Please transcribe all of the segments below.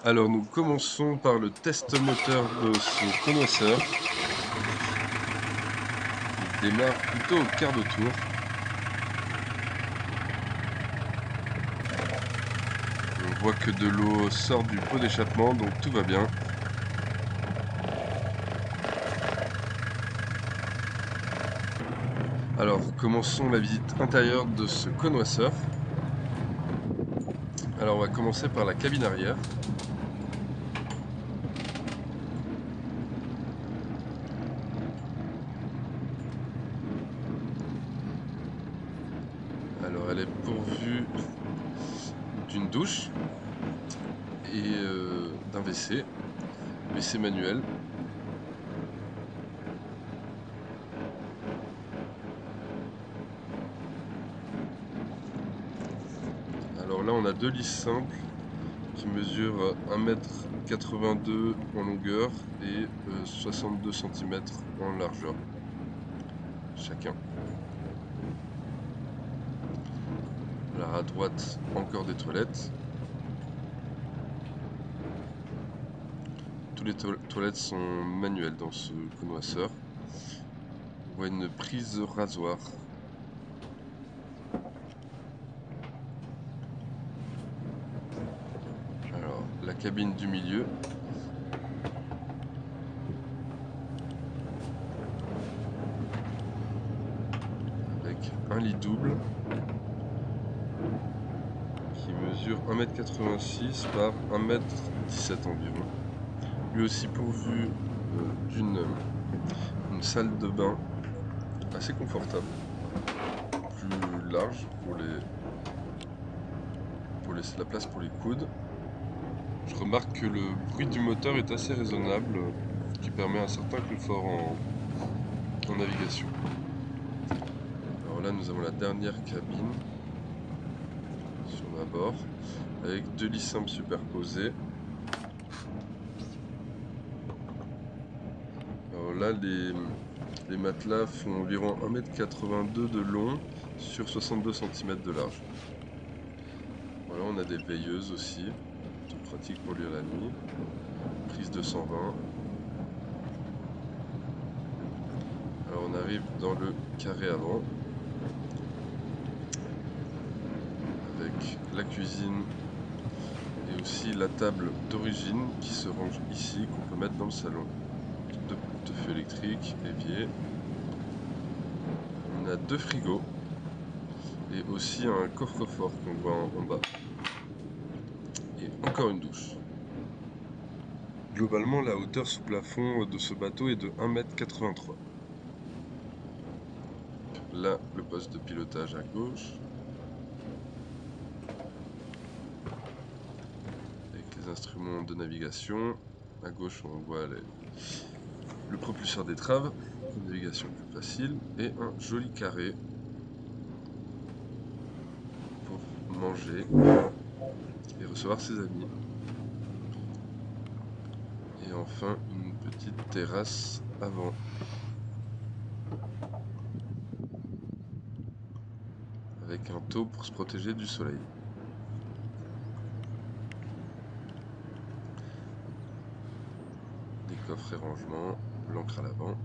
Alors nous commençons par le test moteur de ce condensateur. Il démarre plutôt au quart de tour. On voit que de l'eau sort du pot d'échappement, donc tout va bien. Alors commençons la visite intérieure de ce connoisseur. Alors on va commencer par la cabine arrière. Alors elle est pourvue d'une douche et d'un WC manuel. Alors là on a deux lits simples qui mesurent 1,82 m en longueur et 62 cm en largeur chacun. Alors à droite, encore des toilettes. Tous les toilettes sont manuelles dans ce connoisseur. On voit une prise rasoir. Alors, la cabine du milieu. Avec un lit double qui mesure 1,86 m par 1,17 m environ. Lui aussi pourvu d'une salle de bain assez confortable, plus large pour laisser la place pour les coudes. Je remarque que le bruit du moteur est assez raisonnable, qui permet un certain confort en navigation. Alors là, nous avons la dernière cabine sur l'abord, avec deux lits simples superposés. Alors là, les matelas font environ 1,82 m de long sur 62 cm de large. Voilà, on a des veilleuses aussi, tout pratique pour lire la nuit. Prise de 120. Alors on arrive dans le carré avant, avec la cuisine et aussi la table d'origine qui se range ici, qu'on peut mettre dans le salon. Deux feux électriques, évier. On a deux frigos et aussi un coffre-fort qu'on voit en bas. Et encore une douche. Globalement, la hauteur sous plafond de ce bateau est de 1,83 m. Là, le poste de pilotage à gauche, avec les instruments de navigation. À gauche, on voit le propulseur d'étrave, une navigation plus facile, et un joli carré pour manger et recevoir ses amis. Et enfin, une petite terrasse avant. Avec un taux pour se protéger du soleil. Des coffres et rangements, l'ancre à l'avant.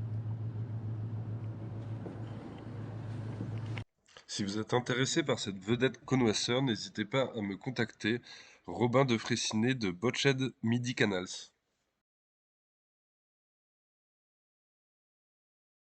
Si vous êtes intéressé par cette vedette connoisseur, n'hésitez pas à me contacter, Robin de Fraissinet de Botched Midi Canals.